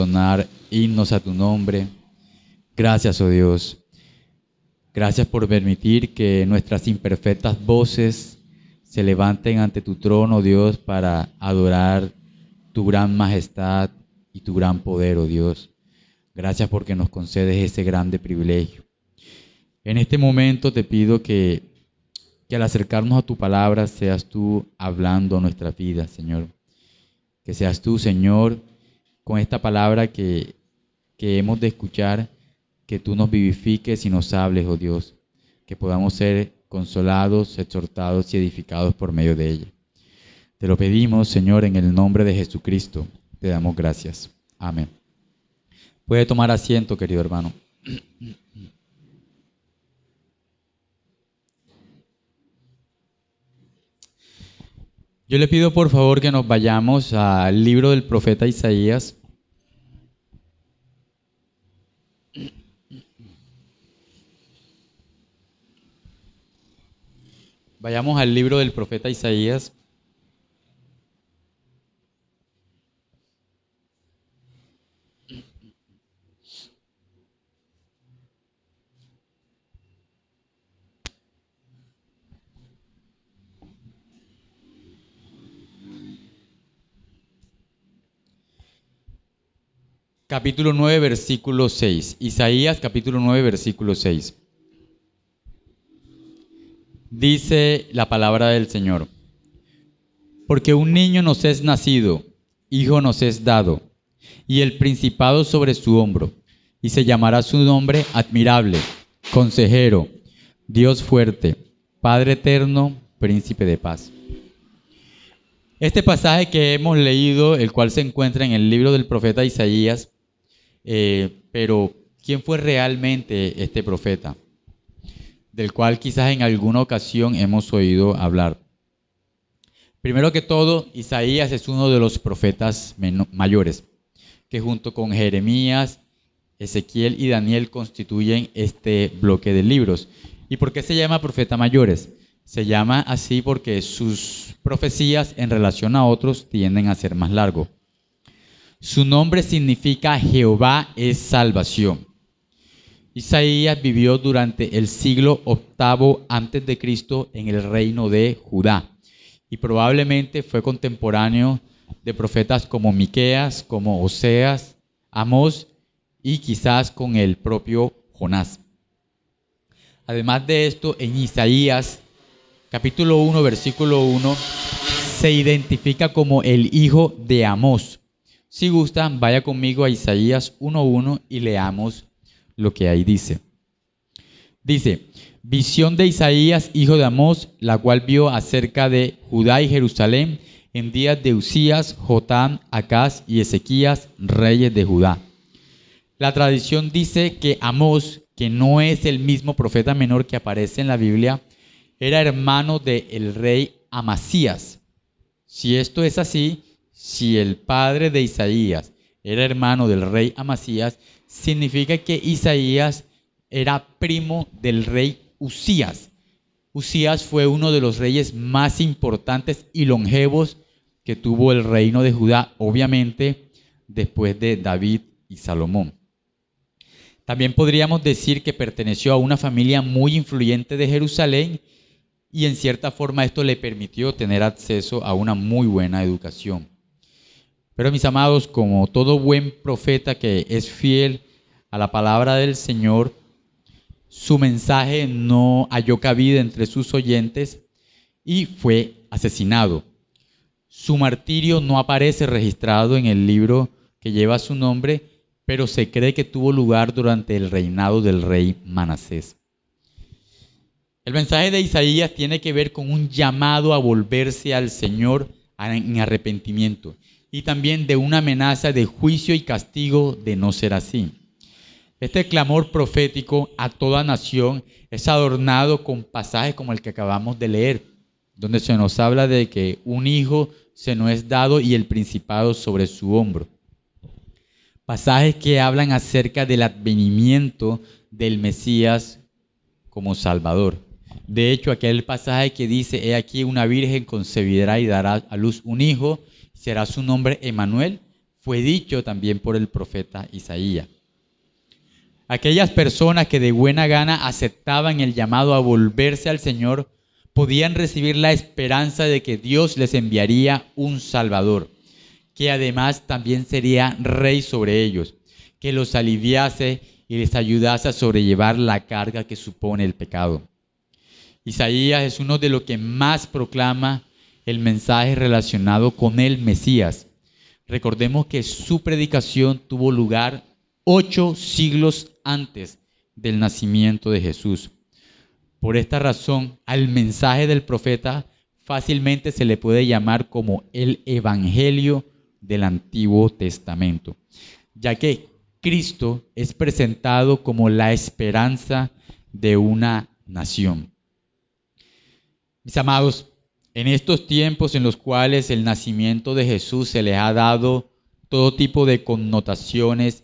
entonar himnos a tu nombre. Gracias, oh Dios. Gracias por permitir que nuestras imperfectas voces se levanten ante tu trono, Dios, para adorar tu gran majestad y tu gran poder, oh Dios. Gracias porque nos concedes ese grande privilegio. En este momento te pido que al acercarnos a tu palabra seas tú hablando a nuestra vida, Señor. Que seas tú, Señor, con esta palabra que hemos de escuchar, que tú nos vivifiques y nos hables, oh Dios. Que podamos ser consolados, exhortados y edificados por medio de ella. Te lo pedimos, Señor, en el nombre de Jesucristo. Te damos gracias. Amén. Puede tomar asiento, querido hermano. Yo le pido por favor que nos vayamos al libro del profeta Isaías. Vayamos al libro del profeta Isaías. Capítulo 9, versículo 6. Isaías, capítulo 9, versículo 6. Dice la palabra del Señor: porque un niño nos es nacido, hijo nos es dado, y el principado sobre su hombro, y se llamará su nombre admirable, consejero, Dios fuerte, Padre eterno, príncipe de paz. Este pasaje que hemos leído, el cual se encuentra en el libro del profeta Isaías, pero ¿quién fue realmente este profeta? Del cual quizás en alguna ocasión hemos oído hablar. Primero que todo, Isaías es uno de los profetas mayores, que junto con Jeremías, Ezequiel y Daniel constituyen este bloque de libros. ¿Y por qué se llama profeta mayores? Se llama así porque sus profecías en relación a otros tienden a ser más largos. Su nombre significa Jehová es salvación. Isaías vivió durante el siglo VIII a.C. en el reino de Judá y probablemente fue contemporáneo de profetas como Miqueas, como Oseas, Amós y quizás con el propio Jonás. Además de esto, en Isaías, capítulo 1, versículo 1, se identifica como el hijo de Amós. Si gustan, vaya conmigo a Isaías 1:1 y leamos lo que ahí dice. Dice: visión de Isaías, hijo de Amós, la cual vio acerca de Judá y Jerusalén en días de Usías, Jotam, Acaz y Ezequías, reyes de Judá. La tradición dice que Amós, que no es el mismo profeta menor que aparece en la Biblia, era hermano del rey Amasías. Si esto es así, si el padre de Isaías era hermano del rey Amasías, significa que Isaías era primo del rey Usías. Usías fue uno de los reyes más importantes y longevos que tuvo el reino de Judá, obviamente después de David y Salomón. También podríamos decir que perteneció a una familia muy influyente de Jerusalén y en cierta forma esto le permitió tener acceso a una muy buena educación. Pero mis amados, como todo buen profeta que es fiel a la palabra del Señor, su mensaje no halló cabida entre sus oyentes y fue asesinado. Su martirio no aparece registrado en el libro que lleva su nombre, pero se cree que tuvo lugar durante el reinado del rey Manasés. El mensaje de Isaías tiene que ver con un llamado a volverse al Señor en arrepentimiento y también de una amenaza de juicio y castigo de no ser así. Este clamor profético a toda nación es adornado con pasajes como el que acabamos de leer, donde se nos habla de que un hijo se nos es dado y el principado sobre su hombro. Pasajes que hablan acerca del advenimiento del Mesías como Salvador. De hecho, aquel pasaje que dice: he aquí una virgen concebirá y dará a luz un hijo, será su nombre Emmanuel, fue dicho también por el profeta Isaías. Aquellas personas que de buena gana aceptaban el llamado a volverse al Señor podían recibir la esperanza de que Dios les enviaría un Salvador, que además también sería rey sobre ellos, que los aliviase y les ayudase a sobrellevar la carga que supone el pecado. Isaías es uno de los que más proclama el mensaje relacionado con el Mesías. Recordemos que su predicación tuvo lugar 8 siglos antes del nacimiento de Jesús. Por esta razón, al mensaje del profeta fácilmente se le puede llamar como el Evangelio del Antiguo Testamento, ya que Cristo es presentado como la esperanza de una nación. Mis amados, en estos tiempos en los cuales el nacimiento de Jesús se les ha dado todo tipo de connotaciones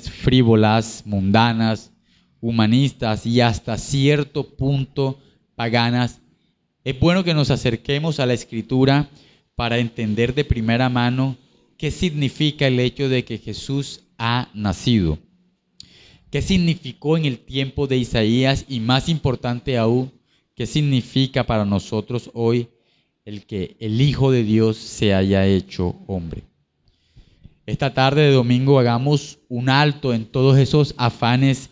frívolas, mundanas, humanistas y hasta cierto punto paganas, es bueno que nos acerquemos a la Escritura para entender de primera mano qué significa el hecho de que Jesús ha nacido. ¿Qué significó en el tiempo de Isaías? Y más importante aún, ¿qué significa para nosotros hoy el que el Hijo de Dios se haya hecho hombre? Esta tarde de domingo hagamos un alto en todos esos afanes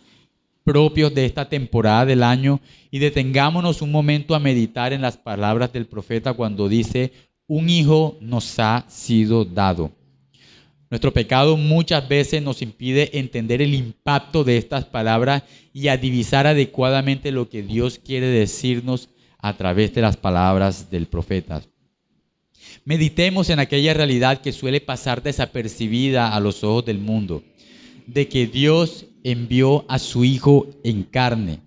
propios de esta temporada del año y detengámonos un momento a meditar en las palabras del profeta cuando dice: un hijo nos ha sido dado. Nuestro pecado muchas veces nos impide entender el impacto de estas palabras y a divisar adecuadamente lo que Dios quiere decirnos a través de las palabras del profeta. Meditemos en aquella realidad que suele pasar desapercibida a los ojos del mundo, de que Dios envió a su Hijo en carne,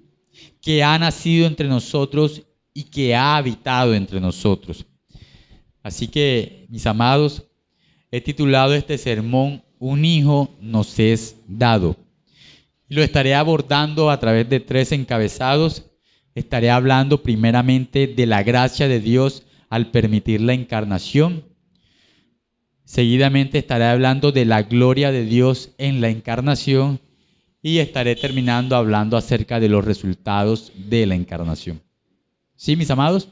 que ha nacido entre nosotros y que ha habitado entre nosotros. Así que, mis amados, he titulado este sermón "Un hijo nos es dado". Y lo estaré abordando a través de 3 encabezados. Estaré hablando primeramente de la gracia de Dios al permitir la encarnación. Seguidamente estaré hablando de la gloria de Dios en la encarnación. Y estaré terminando hablando acerca de los resultados de la encarnación. ¿Sí, mis amados?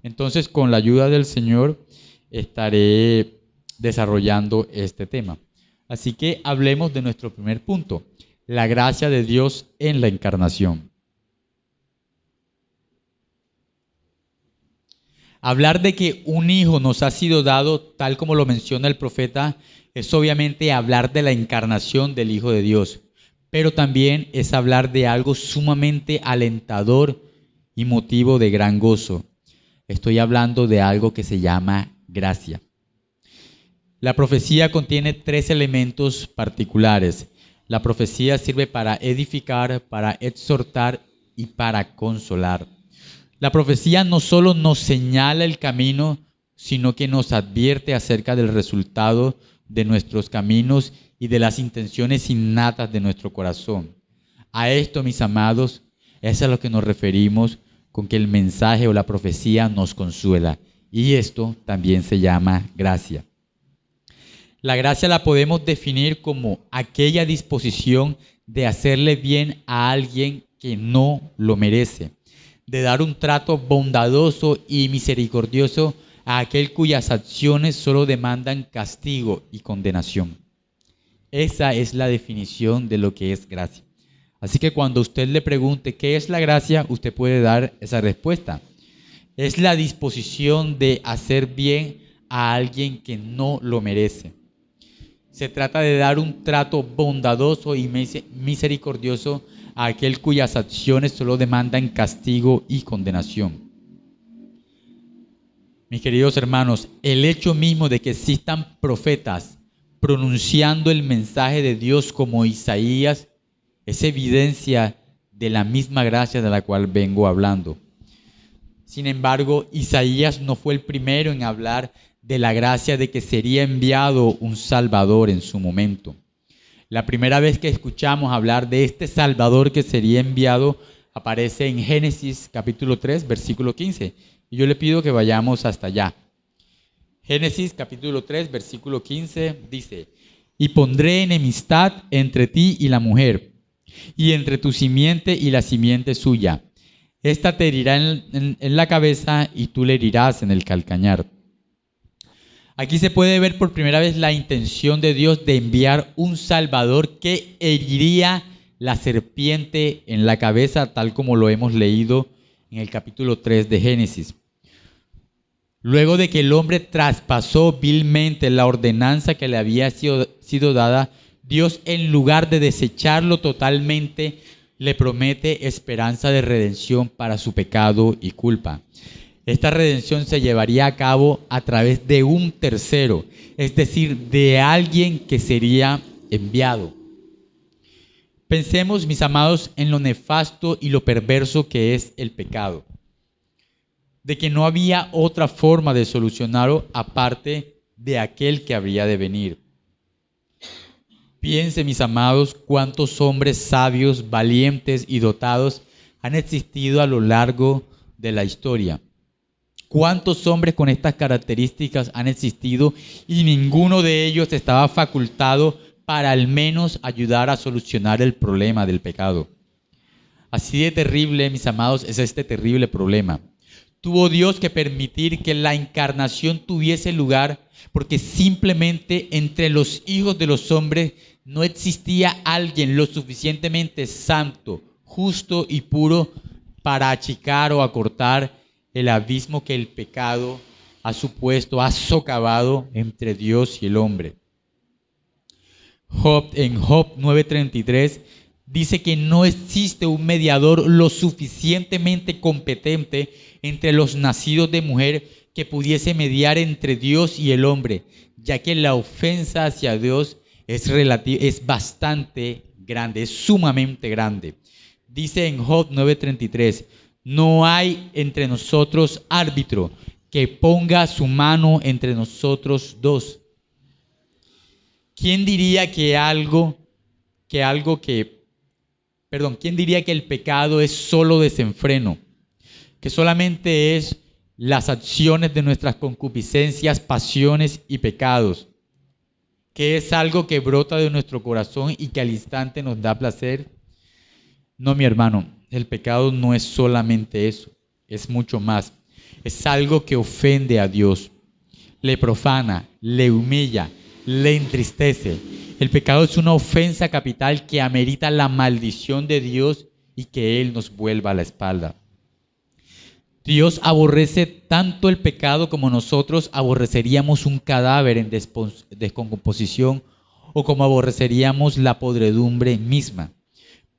Entonces, con la ayuda del Señor, estaré desarrollando este tema. Así que hablemos de nuestro primer punto, la gracia de Dios en la encarnación. Hablar de que un hijo nos ha sido dado, tal como lo menciona el profeta, es obviamente hablar de la encarnación del Hijo de Dios, pero también es hablar de algo sumamente alentador y motivo de gran gozo. Estoy hablando de algo que se llama gracia. La profecía contiene 3 elementos particulares. La profecía sirve para edificar, para exhortar y para consolar. La profecía no solo nos señala el camino, sino que nos advierte acerca del resultado de nuestros caminos y de las intenciones innatas de nuestro corazón. A esto, mis amados, es a lo que nos referimos con que el mensaje o la profecía nos consuela. Y esto también se llama gracia. La gracia la podemos definir como aquella disposición de hacerle bien a alguien que no lo merece, de dar un trato bondadoso y misericordioso a aquel cuyas acciones solo demandan castigo y condenación. Esa es la definición de lo que es gracia. Así que cuando usted le pregunte qué es la gracia, usted puede dar esa respuesta. Es la disposición de hacer bien a alguien que no lo merece. Se trata de dar un trato bondadoso y misericordioso a aquel cuyas acciones solo demandan castigo y condenación. Mis queridos hermanos, el hecho mismo de que existan profetas pronunciando el mensaje de Dios como Isaías es evidencia de la misma gracia de la cual vengo hablando. Sin embargo, Isaías no fue el primero en hablar de la gracia de que sería enviado un Salvador en su momento. La primera vez que escuchamos hablar de este Salvador que sería enviado aparece en Génesis capítulo 3, versículo 15. Y yo le pido que vayamos hasta allá. Génesis capítulo 3, versículo 15 dice: y pondré enemistad entre ti y la mujer, y entre tu simiente y la simiente suya. Esta te herirá en la cabeza y tú le herirás en el calcañar. Aquí se puede ver por primera vez la intención de Dios de enviar un Salvador que heriría la serpiente en la cabeza, tal como lo hemos leído en el capítulo 3 de Génesis. Luego de que el hombre traspasó vilmente la ordenanza que le había sido dada, Dios, en lugar de desecharlo totalmente, le promete esperanza de redención para su pecado y culpa. Esta redención se llevaría a cabo a través de un tercero, es decir, de alguien que sería enviado. Pensemos, mis amados, en lo nefasto y lo perverso que es el pecado. De que no había otra forma de solucionarlo aparte de aquel que habría de venir. Piense, mis amados, cuántos hombres sabios, valientes y dotados han existido a lo largo de la historia. ¿Cuántos hombres con estas características han existido y ninguno de ellos estaba facultado para al menos ayudar a solucionar el problema del pecado? Así de terrible, mis amados, es este terrible problema. Tuvo Dios que permitir que la encarnación tuviese lugar porque simplemente entre los hijos de los hombres no existía alguien lo suficientemente santo, justo y puro para achicar o acortar el abismo que el pecado ha supuesto, ha socavado entre Dios y el hombre. En Job 9:33 dice que no existe un mediador lo suficientemente competente entre los nacidos de mujer que pudiese mediar entre Dios y el hombre, ya que la ofensa hacia Dios es bastante grande, es sumamente grande. Dice en Job 9:33, no hay entre nosotros árbitro que ponga su mano entre nosotros dos. ¿Quién diría que el pecado es solo desenfreno? Que solamente es las acciones de nuestras concupiscencias, pasiones y pecados. Que es algo que brota de nuestro corazón y que al instante nos da placer. No, mi hermano, el pecado no es solamente eso, es mucho más. Es algo que ofende a Dios, le profana, le humilla, le entristece. El pecado es una ofensa capital que amerita la maldición de Dios y que Él nos vuelva a la espalda. Dios aborrece tanto el pecado como nosotros aborreceríamos un cadáver en descomposición o como aborreceríamos la podredumbre misma.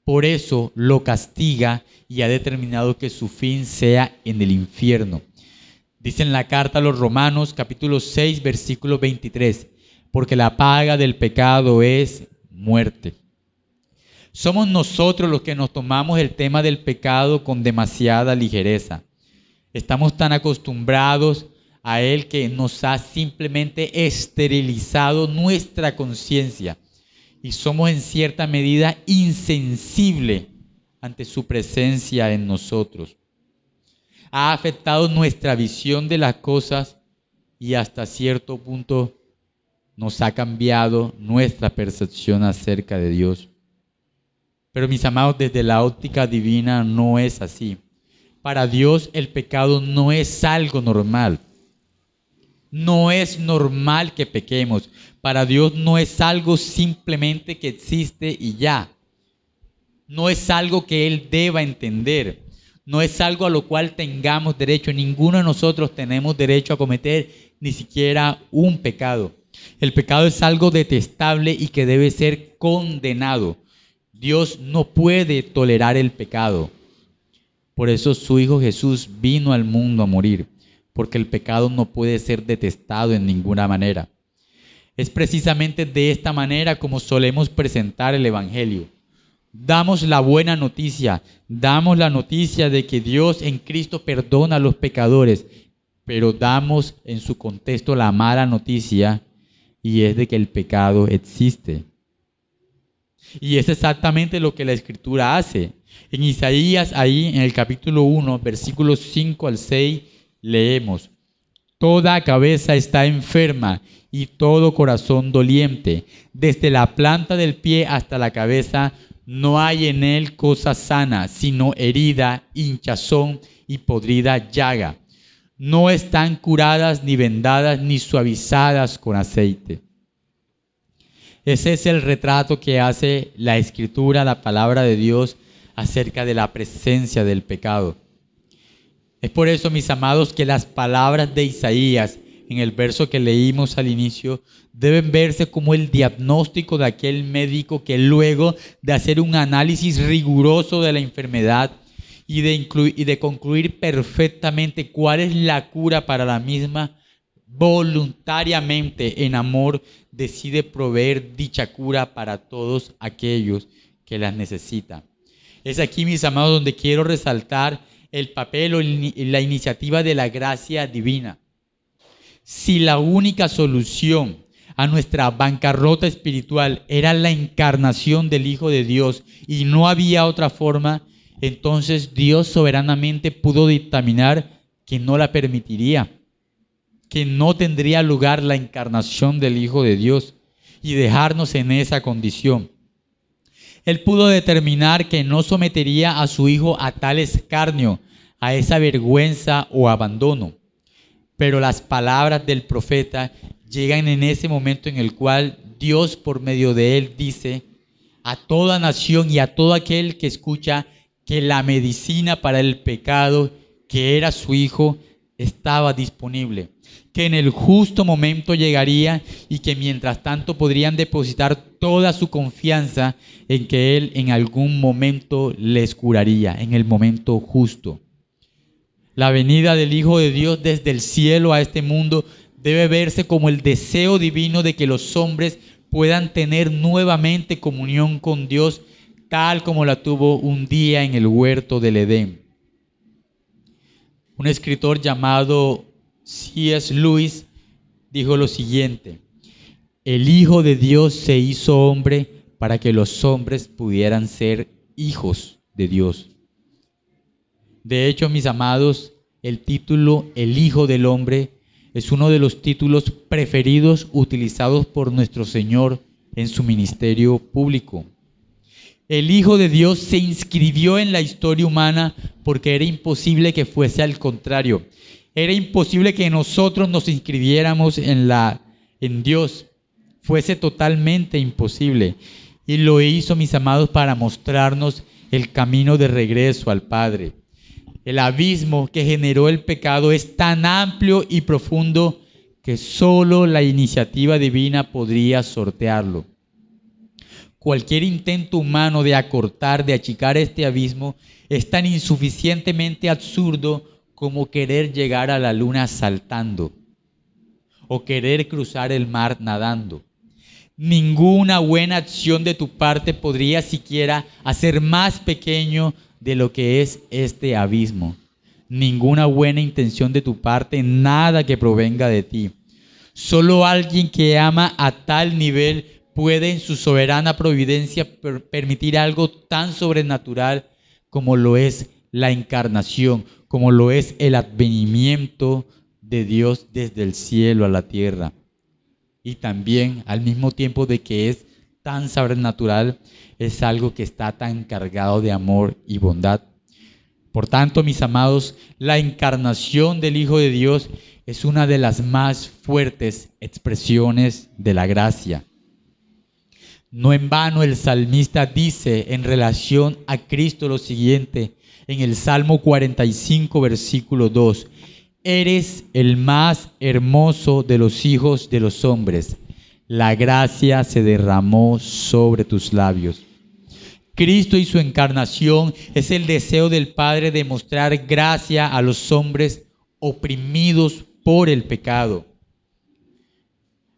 Por eso lo castiga y ha determinado que su fin sea en el infierno. Dice en la carta a los Romanos, capítulo 6, versículo 23, porque la paga del pecado es muerte. Somos nosotros los que nos tomamos el tema del pecado con demasiada ligereza. Estamos tan acostumbrados a él que nos ha simplemente esterilizado nuestra conciencia y somos en cierta medida insensibles ante su presencia en nosotros. Ha afectado nuestra visión de las cosas y hasta cierto punto nos ha cambiado nuestra percepción acerca de Dios. Pero mis amados, desde la óptica divina no es así. Para Dios el pecado no es algo normal. No es normal que pequemos. Para Dios no es algo simplemente que existe y ya. No es algo que Él deba entender. No es algo a lo cual tengamos derecho. Ninguno de nosotros tenemos derecho a cometer ni siquiera un pecado. El pecado es algo detestable y que debe ser condenado. Dios no puede tolerar el pecado. Por eso su Hijo Jesús vino al mundo a morir, porque el pecado no puede ser detestado en ninguna manera. Es precisamente de esta manera como solemos presentar el Evangelio. Damos la buena noticia, damos la noticia de que Dios en Cristo perdona a los pecadores, pero damos en su contexto la mala noticia y es de que el pecado existe. Y es exactamente lo que la Escritura hace. En Isaías, ahí en el capítulo 1, versículos 5 al 6, leemos: toda cabeza está enferma y todo corazón doliente. Desde la planta del pie hasta la cabeza no hay en él cosa sana, sino herida, hinchazón y podrida llaga. No están curadas, ni vendadas, ni suavizadas con aceite. Ese es el retrato que hace la Escritura, la palabra de Dios, acerca de la presencia del pecado. Es por eso, mis amados, que las palabras de Isaías, en el verso que leímos al inicio, deben verse como el diagnóstico de aquel médico que luego de hacer un análisis riguroso de la enfermedad y de concluir perfectamente cuál es la cura para la misma, voluntariamente, en amor, decide proveer dicha cura para todos aquellos que las necesitan. Es aquí, mis amados, donde quiero resaltar el papel o la iniciativa de la gracia divina. Si la única solución a nuestra bancarrota espiritual era la encarnación del Hijo de Dios y no había otra forma, entonces Dios soberanamente pudo dictaminar que no la permitiría, que no tendría lugar la encarnación del Hijo de Dios y dejarnos en esa condición. Él pudo determinar que no sometería a su Hijo a tal escarnio, a esa vergüenza o abandono. Pero las palabras del profeta llegan en ese momento en el cual Dios, por medio de él, dice a toda nación y a todo aquel que escucha que la medicina para el pecado, que era su Hijo, estaba disponible, que en el justo momento llegaría y que mientras tanto podrían depositar toda su confianza en que Él en algún momento les curaría, en el momento justo. La venida del Hijo de Dios desde el cielo a este mundo debe verse como el deseo divino de que los hombres puedan tener nuevamente comunión con Dios, tal como la tuvo un día en el huerto del Edén. Un escritor llamado C.S. Lewis dijo lo siguiente: el Hijo de Dios se hizo hombre para que los hombres pudieran ser hijos de Dios. De hecho, mis amados, el título El Hijo del Hombre es uno de los títulos preferidos utilizados por nuestro Señor en su ministerio público. El Hijo de Dios se inscribió en la historia humana porque era imposible que fuese al contrario. Era imposible que nosotros nos inscribiéramos en Dios. Fuese totalmente imposible. Y lo hizo, mis amados, para mostrarnos el camino de regreso al Padre. El abismo que generó el pecado es tan amplio y profundo que solo la iniciativa divina podría sortearlo. Cualquier intento humano de acortar, de achicar este abismo es tan insuficientemente absurdo como querer llegar a la luna saltando o querer cruzar el mar nadando. Ninguna buena acción de tu parte podría siquiera hacer más pequeño de lo que es este abismo. Ninguna buena intención de tu parte, nada que provenga de ti. Solo alguien que ama a tal nivel puede en su soberana providencia permitir algo tan sobrenatural como lo es la encarnación, como lo es el advenimiento de Dios desde el cielo a la tierra. Y también, al mismo tiempo de que es tan sobrenatural, es algo que está tan cargado de amor y bondad. Por tanto, mis amados, la encarnación del Hijo de Dios es una de las más fuertes expresiones de la gracia. No en vano el salmista dice en relación a Cristo lo siguiente en el Salmo 45, versículo 2: eres el más hermoso de los hijos de los hombres. La gracia se derramó sobre tus labios. Cristo y su encarnación es el deseo del Padre de mostrar gracia a los hombres oprimidos por el pecado.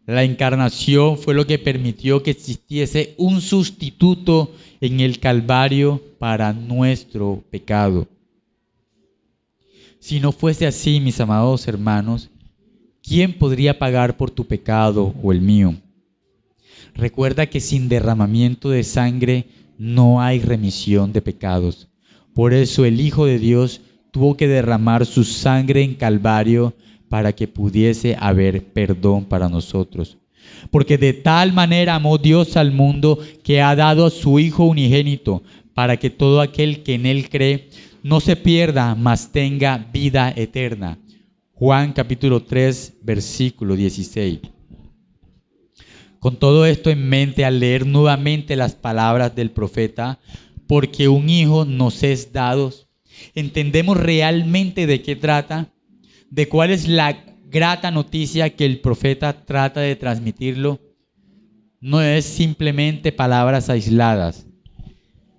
La encarnación fue lo que permitió que existiese un sustituto en el Calvario para nuestro pecado. Si no fuese así, mis amados hermanos, ¿quién podría pagar por tu pecado o el mío? Recuerda que sin derramamiento de sangre no hay remisión de pecados. Por eso el Hijo de Dios tuvo que derramar su sangre en Calvario para que pudiese haber perdón para nosotros. Porque de tal manera amó Dios al mundo que ha dado a su Hijo unigénito, para que todo aquel que en Él cree no se pierda, mas tenga vida eterna. Juan capítulo 3, versículo 16. Con todo esto en mente, al leer nuevamente las palabras del profeta, porque un hijo nos es dado, entendemos realmente de qué trata, de cuál es la grata noticia que el profeta trata de transmitirlo. No es simplemente palabras aisladas.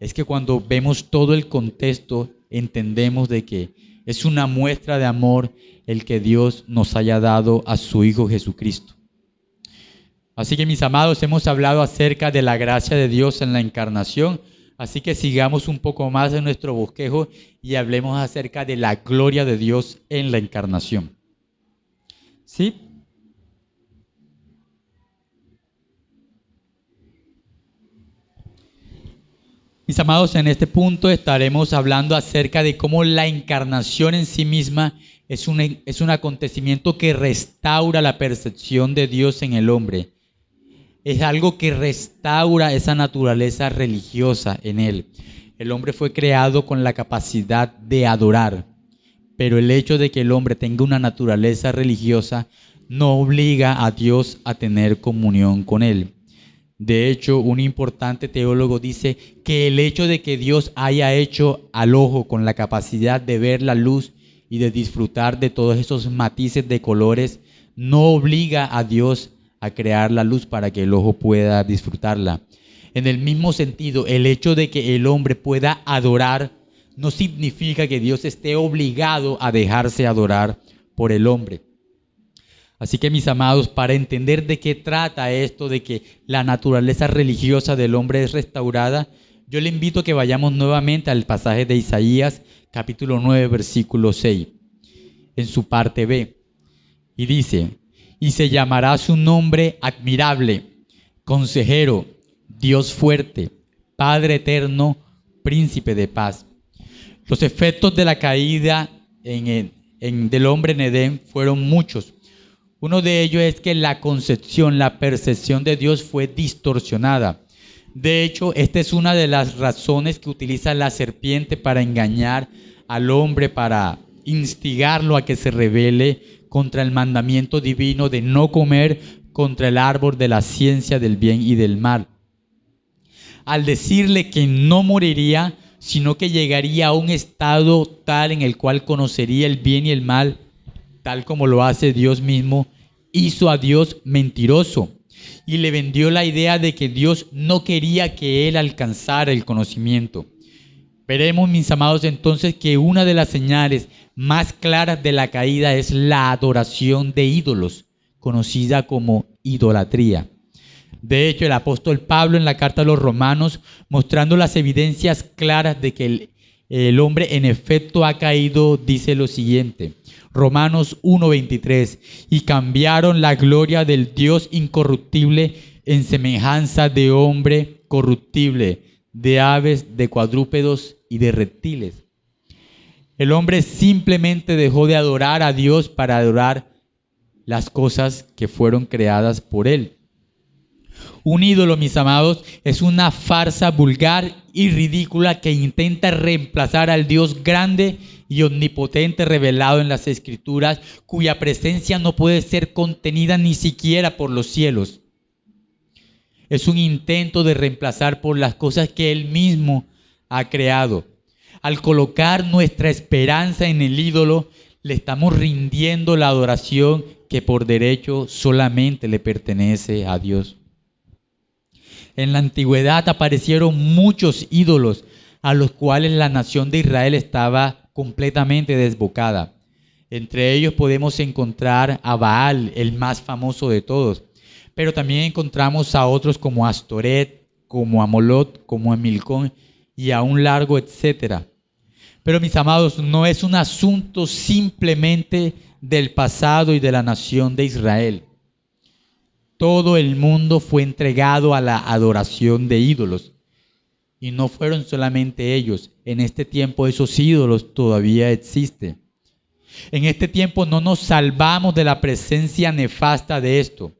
Es que cuando vemos todo el contexto, entendemos de que es una muestra de amor el que Dios nos haya dado a su Hijo Jesucristo. Así que, mis amados, hemos hablado acerca de la gracia de Dios en la encarnación. Así que sigamos un poco más en nuestro bosquejo y hablemos acerca de la gloria de Dios en la encarnación. ¿Sí? Mis amados, en este punto estaremos hablando acerca de cómo la encarnación en sí misma es un acontecimiento que restaura la percepción de Dios en el hombre. Es algo que restaura esa naturaleza religiosa en él. El hombre fue creado con la capacidad de adorar, pero el hecho de que el hombre tenga una naturaleza religiosa no obliga a Dios a tener comunión con él. De hecho, un importante teólogo dice que el hecho de que Dios haya hecho al ojo con la capacidad de ver la luz y de disfrutar de todos esos matices de colores no obliga a Dios a crear la luz para que el ojo pueda disfrutarla. En el mismo sentido, el hecho de que el hombre pueda adorar no significa que Dios esté obligado a dejarse adorar por el hombre. Así que, mis amados, para entender de qué trata esto de que la naturaleza religiosa del hombre es restaurada, yo le invito a que vayamos nuevamente al pasaje de Isaías, capítulo 9, versículo 6, en su parte B. Y dice: y se llamará su nombre admirable, consejero, Dios fuerte, Padre eterno, príncipe de paz. Los efectos de la caída del hombre en Edén fueron muchos. Uno de ellos es que la concepción, la percepción de Dios fue distorsionada. De hecho, esta es una de las razones que utiliza la serpiente para engañar al hombre, para instigarlo a que se rebele contra el mandamiento divino de no comer contra el árbol de la ciencia del bien y del mal. Al decirle que no moriría, sino que llegaría a un estado tal en el cual conocería el bien y el mal, tal como lo hace Dios mismo, hizo a Dios mentiroso y le vendió la idea de que Dios no quería que él alcanzara el conocimiento. Veremos, mis amados, entonces que una de las señales más claras de la caída es la adoración de ídolos, conocida como idolatría. De hecho, el apóstol Pablo en la carta a los Romanos, mostrando las evidencias claras de que el hombre en efecto ha caído, dice lo siguiente: Romanos 1:23, y cambiaron la gloria del Dios incorruptible en semejanza de hombre corruptible, de aves, de cuadrúpedos y de reptiles. El hombre simplemente dejó de adorar a Dios para adorar las cosas que fueron creadas por él. Un ídolo, mis amados, es una farsa vulgar y ridícula que intenta reemplazar al Dios grande y omnipotente revelado en las Escrituras, cuya presencia no puede ser contenida ni siquiera por los cielos. Es un intento de reemplazar por las cosas que Él mismo ha creado. Al colocar nuestra esperanza en el ídolo, le estamos rindiendo la adoración que por derecho solamente le pertenece a Dios. En la antigüedad aparecieron muchos ídolos a los cuales la nación de Israel estaba completamente desbocada. Entre ellos podemos encontrar a Baal, el más famoso de todos, pero también encontramos a otros como Astoret, como a Molot, como a Milcón y a un largo etcétera. Pero, mis amados, no es un asunto simplemente del pasado y de la nación de Israel. Todo el mundo fue entregado a la adoración de ídolos. Y no fueron solamente ellos. En este tiempo esos ídolos todavía existen. En este tiempo no nos salvamos de la presencia nefasta de esto.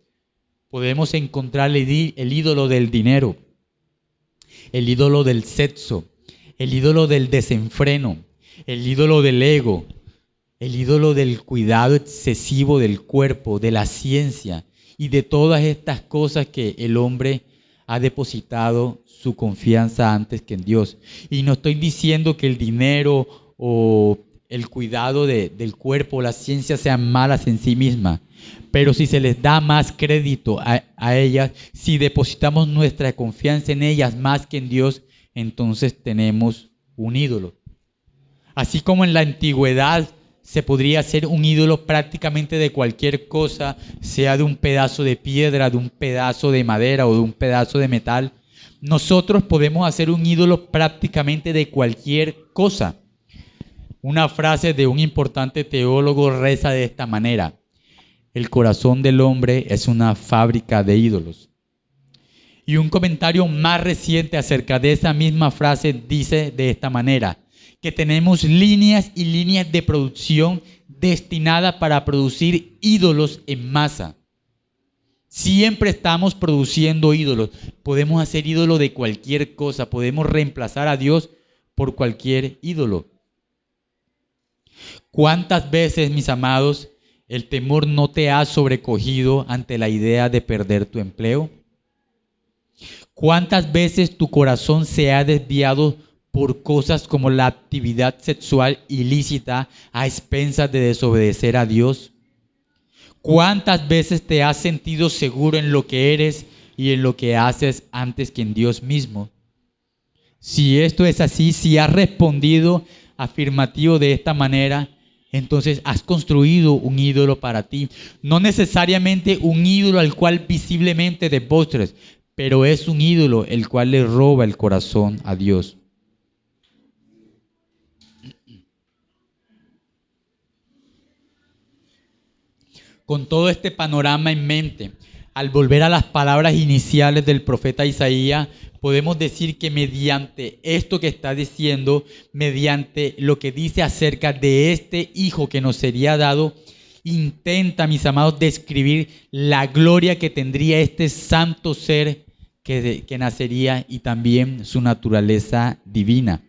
Podemos encontrar el ídolo del dinero, el ídolo del sexo, el ídolo del desenfreno, el ídolo del ego, el ídolo del cuidado excesivo del cuerpo, de la ciencia y de todas estas cosas que el hombre ha depositado su confianza antes que en Dios. Y no estoy diciendo que el dinero o el cuidado del cuerpo o la ciencia sean malas en sí mismas, pero si se les da más crédito a ellas, si depositamos nuestra confianza en ellas más que en Dios, entonces tenemos un ídolo. Así como en la antigüedad se podría hacer un ídolo prácticamente de cualquier cosa, sea de un pedazo de piedra, de un pedazo de madera o de un pedazo de metal, nosotros podemos hacer un ídolo prácticamente de cualquier cosa. Una frase de un importante teólogo reza de esta manera: el corazón del hombre es una fábrica de ídolos. Y un comentario más reciente acerca de esa misma frase dice de esta manera: que tenemos líneas y líneas de producción destinadas para producir ídolos en masa. Siempre estamos produciendo ídolos. Podemos hacer ídolo de cualquier cosa. Podemos reemplazar a Dios por cualquier ídolo. ¿Cuántas veces, mis amados, el temor no te ha sobrecogido ante la idea de perder tu empleo? ¿Cuántas veces tu corazón se ha desviado por cosas como la actividad sexual ilícita a expensas de desobedecer a Dios? ¿Cuántas veces te has sentido seguro en lo que eres y en lo que haces antes que en Dios mismo? Si esto es así, si has respondido afirmativo de esta manera, entonces has construido un ídolo para ti. No necesariamente un ídolo al cual visiblemente te postres, pero es un ídolo el cual le roba el corazón a Dios. Con todo este panorama en mente, al volver a las palabras iniciales del profeta Isaías, podemos decir que mediante esto que está diciendo, mediante lo que dice acerca de este hijo que nos sería dado, intenta, mis amados, describir la gloria que tendría este santo ser que nacería y también su naturaleza divina,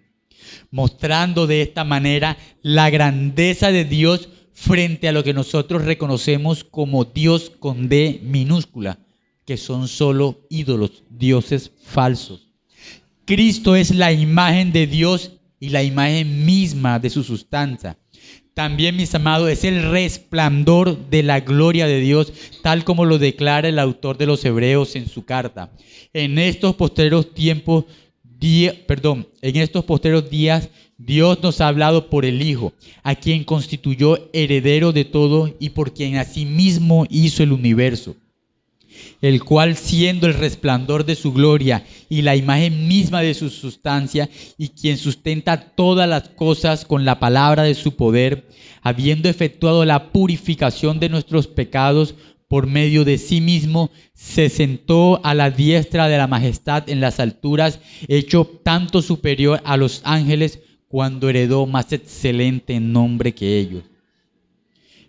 mostrando de esta manera la grandeza de Dios frente a lo que nosotros reconocemos como Dios con D minúscula, que son solo ídolos, dioses falsos. Cristo es la imagen de Dios y la imagen misma de su sustancia. También, mis amados, es el resplandor de la gloria de Dios, tal como lo declara el autor de los Hebreos en su carta. En estos posteriores días, Dios nos ha hablado por el Hijo, a quien constituyó heredero de todo y por quien asimismo hizo el universo, el cual, siendo el resplandor de su gloria y la imagen misma de su sustancia, y quien sustenta todas las cosas con la palabra de su poder, habiendo efectuado la purificación de nuestros pecados por medio de sí mismo, se sentó a la diestra de la majestad en las alturas, hecho tanto superior a los ángeles, cuando heredó más excelente nombre que ellos.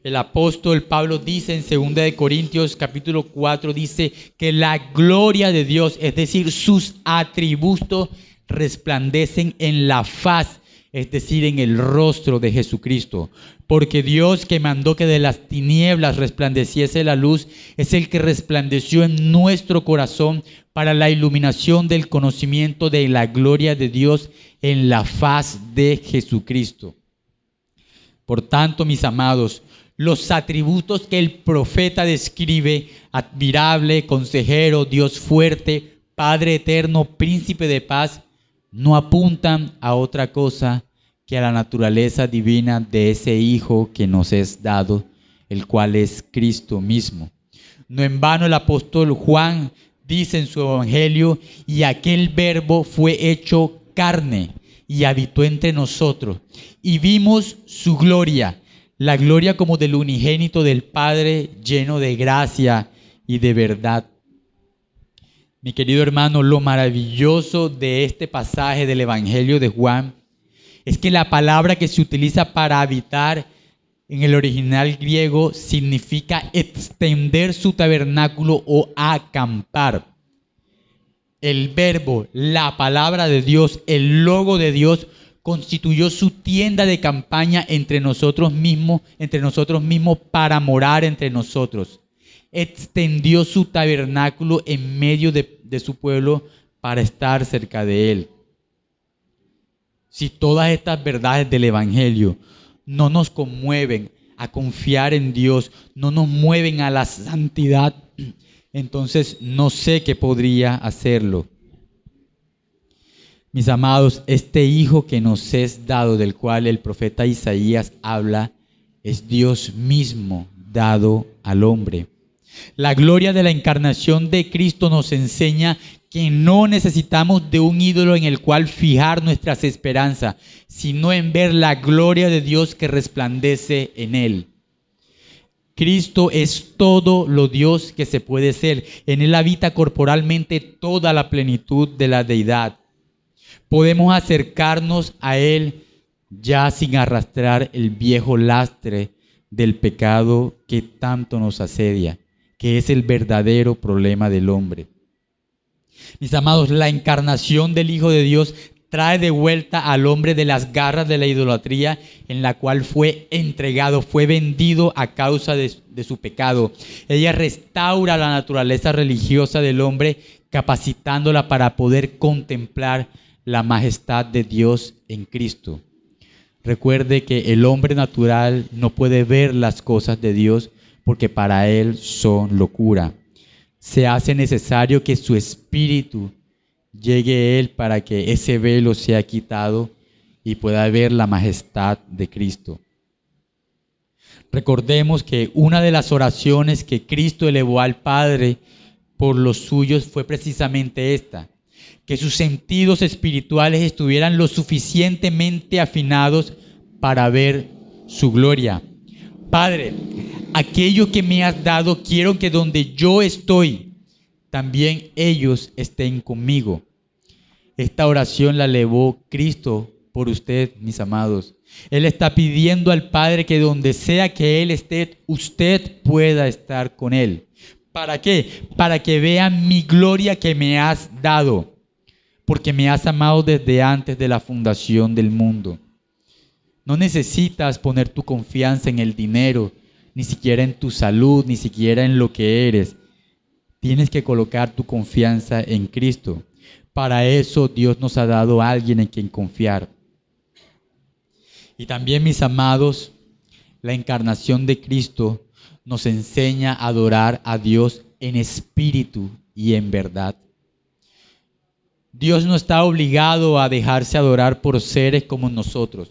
El apóstol Pablo dice en 2 Corintios capítulo 4, dice que la gloria de Dios, es decir, sus atributos, resplandecen en la faz, es decir, en el rostro de Jesucristo. Porque Dios, que mandó que de las tinieblas resplandeciese la luz, es el que resplandeció en nuestro corazón para la iluminación del conocimiento de la gloria de Dios en la faz de Jesucristo. Por tanto, mis amados, los atributos que el profeta describe, admirable, consejero, Dios fuerte, Padre eterno, príncipe de paz, no apuntan a otra cosa que a la naturaleza divina de ese Hijo que nos es dado, el cual es Cristo mismo. No en vano el apóstol Juan dice en su evangelio: y aquel verbo fue hecho carne y habitó entre nosotros, y vimos su gloria, la gloria como del unigénito del Padre, lleno de gracia y de verdad. Mi querido hermano, lo maravilloso de este pasaje del evangelio de Juan es que la palabra que se utiliza para habitar en el original griego significa extender su tabernáculo o acampar. El verbo, la palabra de Dios, el logo de Dios, constituyó su tienda de campaña entre nosotros mismos para morar entre nosotros. Extendió su tabernáculo en medio de su pueblo para estar cerca de él. Si todas estas verdades del Evangelio no nos conmueven a confiar en Dios, no nos mueven a la santidad, entonces no sé qué podría hacerlo. Mis amados, este Hijo que nos es dado, del cual el profeta Isaías habla, es Dios mismo dado al hombre. La gloria de la encarnación de Cristo nos enseña que no necesitamos de un ídolo en el cual fijar nuestras esperanzas, sino en ver la gloria de Dios que resplandece en Él. Cristo es todo lo Dios que se puede ser. En Él habita corporalmente toda la plenitud de la deidad. Podemos acercarnos a Él ya sin arrastrar el viejo lastre del pecado que tanto nos asedia, que es el verdadero problema del hombre. Mis amados, la encarnación del Hijo de Dios trae de vuelta al hombre de las garras de la idolatría en la cual fue entregado, fue vendido a causa de su pecado. Ella restaura la naturaleza religiosa del hombre, capacitándola para poder contemplar la majestad de Dios en Cristo. Recuerde que el hombre natural no puede ver las cosas de Dios porque para él son locura. Se hace necesario que su espíritu llegue a él para que ese velo sea quitado y pueda ver la majestad de Cristo. Recordemos que una de las oraciones que Cristo elevó al Padre por los suyos fue precisamente esta: que sus sentidos espirituales estuvieran lo suficientemente afinados para ver su gloria. Padre, aquello que me has dado, quiero que donde yo estoy, también ellos estén conmigo. Esta oración la elevó Cristo por usted, mis amados. Él está pidiendo al Padre que donde sea que Él esté, usted pueda estar con Él. ¿Para qué? Para que vean mi gloria que me has dado, porque me has amado desde antes de la fundación del mundo. No necesitas poner tu confianza en el dinero, ni siquiera en tu salud, ni siquiera en lo que eres. Tienes que colocar tu confianza en Cristo. Para eso Dios nos ha dado a alguien en quien confiar. Y también, mis amados, la encarnación de Cristo nos enseña a adorar a Dios en espíritu y en verdad. Dios no está obligado a dejarse adorar por seres como nosotros,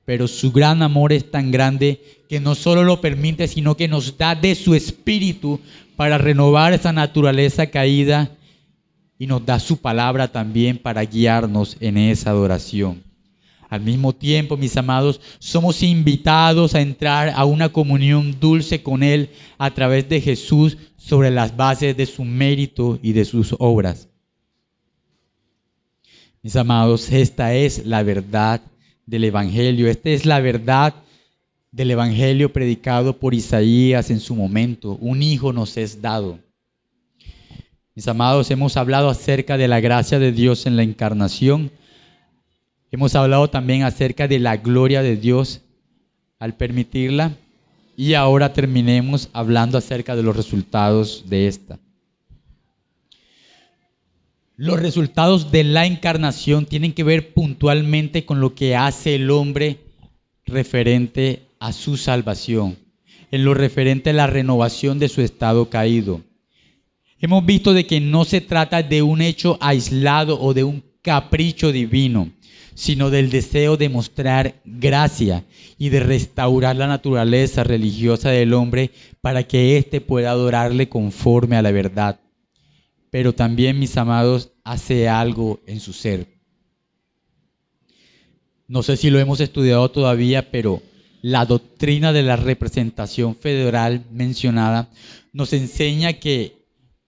pero su gran amor es tan grande que no solo lo permite, sino que nos da de su espíritu para renovar esa naturaleza caída, y nos da su palabra también para guiarnos en esa adoración. Al mismo tiempo, mis amados, somos invitados a entrar a una comunión dulce con Él a través de Jesús sobre las bases de su mérito y de sus obras. Mis amados, esta es la verdad del Evangelio. Esta es la verdad del Evangelio predicado por Isaías en su momento. Un hijo nos es dado. Mis amados, hemos hablado acerca de la gracia de Dios en la encarnación. Hemos hablado también acerca de la gloria de Dios al permitirla. Y ahora terminemos hablando acerca de los resultados de esta. Los resultados de la encarnación tienen que ver puntualmente con lo que hace el hombre referente a su salvación, en lo referente a la renovación de su estado caído. Hemos visto de que no se trata de un hecho aislado o de un capricho divino, sino del deseo de mostrar gracia y de restaurar la naturaleza religiosa del hombre para que éste pueda adorarle conforme a la verdad. Pero también, mis amados, hace algo en su ser. No sé si lo hemos estudiado todavía, pero la doctrina de la representación federal mencionada nos enseña que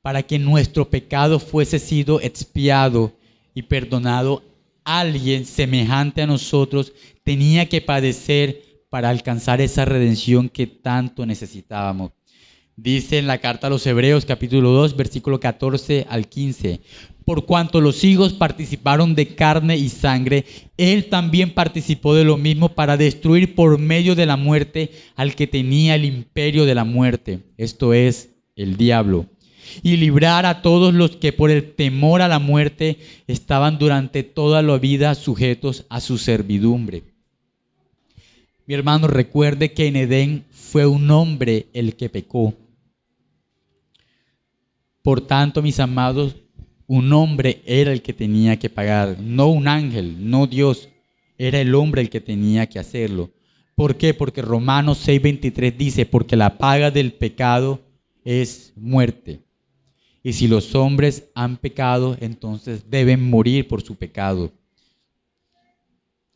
para que nuestro pecado fuese sido expiado y perdonado, alguien semejante a nosotros tenía que padecer para alcanzar esa redención que tanto necesitábamos. Dice en la carta a los Hebreos, capítulo 2, versículo 14 al 15, por cuanto los hijos participaron de carne y sangre, él también participó de lo mismo para destruir por medio de la muerte al que tenía el imperio de la muerte, esto es, el diablo, y librar a todos los que por el temor a la muerte estaban durante toda la vida sujetos a su servidumbre. Mi hermano, recuerde que en Edén fue un hombre el que pecó. Por tanto, mis amados, un hombre era el que tenía que pagar, no un ángel, no Dios, era el hombre el que tenía que hacerlo. ¿Por qué? Porque Romanos 6:23 dice, porque la paga del pecado es muerte. Y si los hombres han pecado, entonces deben morir por su pecado.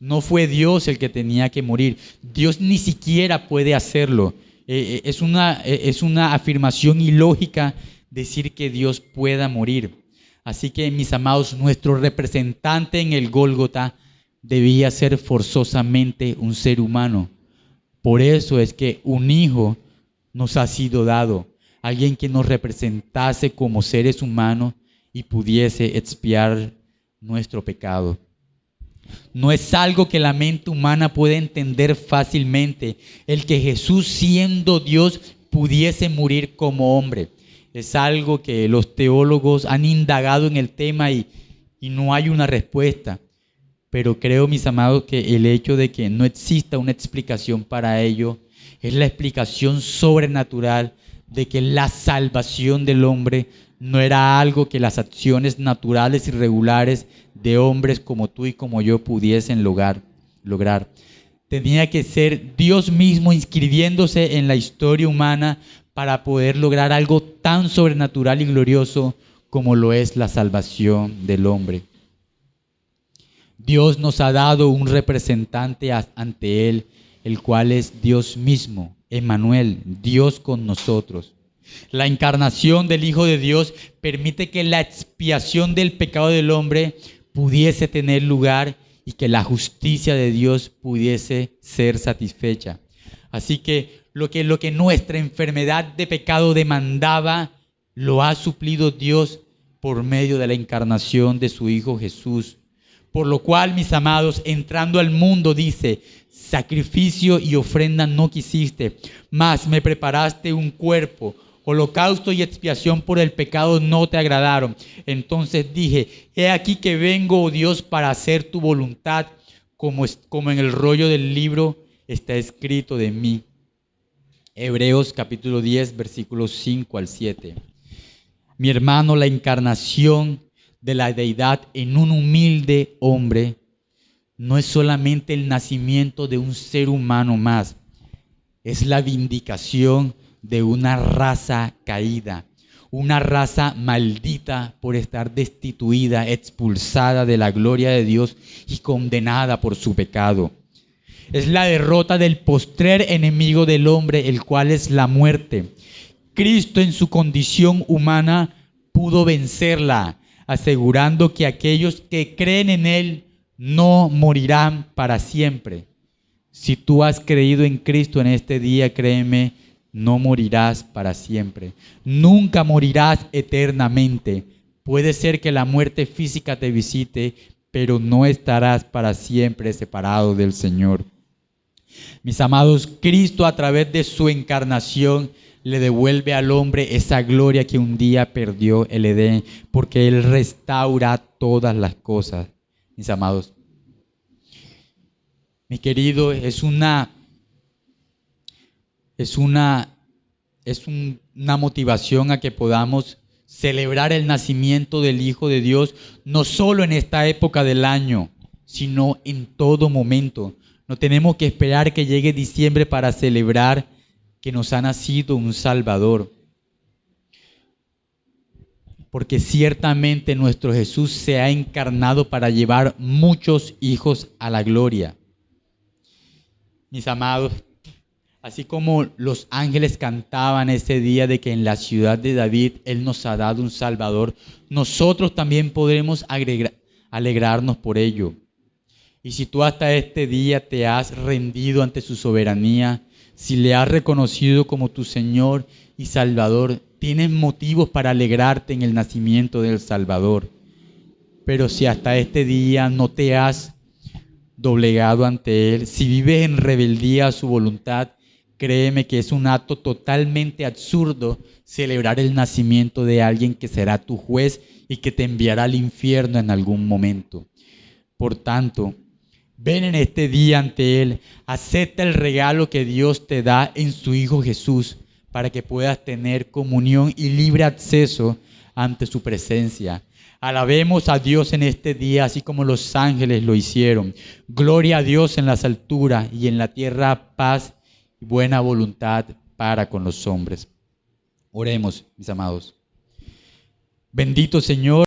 No fue Dios el que tenía que morir. Dios ni siquiera puede hacerlo. Es una afirmación ilógica decir que Dios pueda morir. Así que, mis amados, nuestro representante en el Gólgota debía ser forzosamente un ser humano. Por eso es que un hijo nos ha sido dado, alguien que nos representase como seres humanos y pudiese expiar nuestro pecado. No es algo que la mente humana puede entender fácilmente, el que Jesús, siendo Dios, pudiese morir como hombre. Es algo que los teólogos han indagado en el tema y no hay una respuesta. Pero creo, mis amados, que el hecho de que no exista una explicación para ello es la explicación sobrenatural de que la salvación del hombre no era algo que las acciones naturales y regulares de hombres como tú y como yo pudiesen lograr. Tenía que ser Dios mismo inscribiéndose en la historia humana para poder lograr algo tan sobrenatural y glorioso como lo es la salvación del hombre. Dios nos ha dado un representante ante Él, el cual es Dios mismo, Emmanuel, Dios con nosotros. La encarnación del Hijo de Dios permite que la expiación del pecado del hombre pudiese tener lugar y que la justicia de Dios pudiese ser satisfecha. Así que lo que nuestra enfermedad de pecado demandaba, lo ha suplido Dios por medio de la encarnación de su Hijo Jesús. Por lo cual, mis amados, entrando al mundo, dice, sacrificio y ofrenda no quisiste, mas me preparaste un cuerpo. Holocausto y expiación por el pecado no te agradaron. Entonces dije, he aquí que vengo, oh Dios, para hacer tu voluntad, como en el rollo del libro está escrito de mí. Hebreos capítulo 10, versículos 5 al 7. Mi hermano, la encarnación de la deidad en un humilde hombre no es solamente el nacimiento de un ser humano más, es la vindicación de una raza caída, una raza maldita por estar destituida, expulsada de la gloria de Dios y condenada por su pecado. Es la derrota del postrer enemigo del hombre, el cual es la muerte. Cristo en su condición humana pudo vencerla, asegurando que aquellos que creen en Él no morirán para siempre. Si tú has creído en Cristo en este día, créeme, no morirás para siempre. Nunca morirás eternamente. Puede ser que la muerte física te visite, pero no estarás para siempre separado del Señor. Mis amados, Cristo a través de su encarnación le devuelve al hombre esa gloria que un día perdió el Edén, porque Él restaura todas las cosas. Mis amados, mi querido, es una motivación a que podamos celebrar el nacimiento del Hijo de Dios, no solo en esta época del año, sino en todo momento. No tenemos que esperar que llegue diciembre para celebrar que nos ha nacido un Salvador. Porque ciertamente nuestro Jesús se ha encarnado para llevar muchos hijos a la gloria. Mis amados, así como los ángeles cantaban ese día de que en la ciudad de David Él nos ha dado un Salvador, nosotros también podremos alegrarnos por ello. Y si tú hasta este día te has rendido ante su soberanía, si le has reconocido como tu Señor y Salvador, tienes motivos para alegrarte en el nacimiento del Salvador. Pero si hasta este día no te has doblegado ante Él, si vives en rebeldía a su voluntad, créeme que es un acto totalmente absurdo celebrar el nacimiento de alguien que será tu juez y que te enviará al infierno en algún momento. Por tanto, ven en este día ante Él, acepta el regalo que Dios te da en su Hijo Jesús para que puedas tener comunión y libre acceso ante su presencia. Alabemos a Dios en este día, así como los ángeles lo hicieron. Gloria a Dios en las alturas y en la tierra paz y buena voluntad para con los hombres. Oremos, mis amados. Bendito Señor.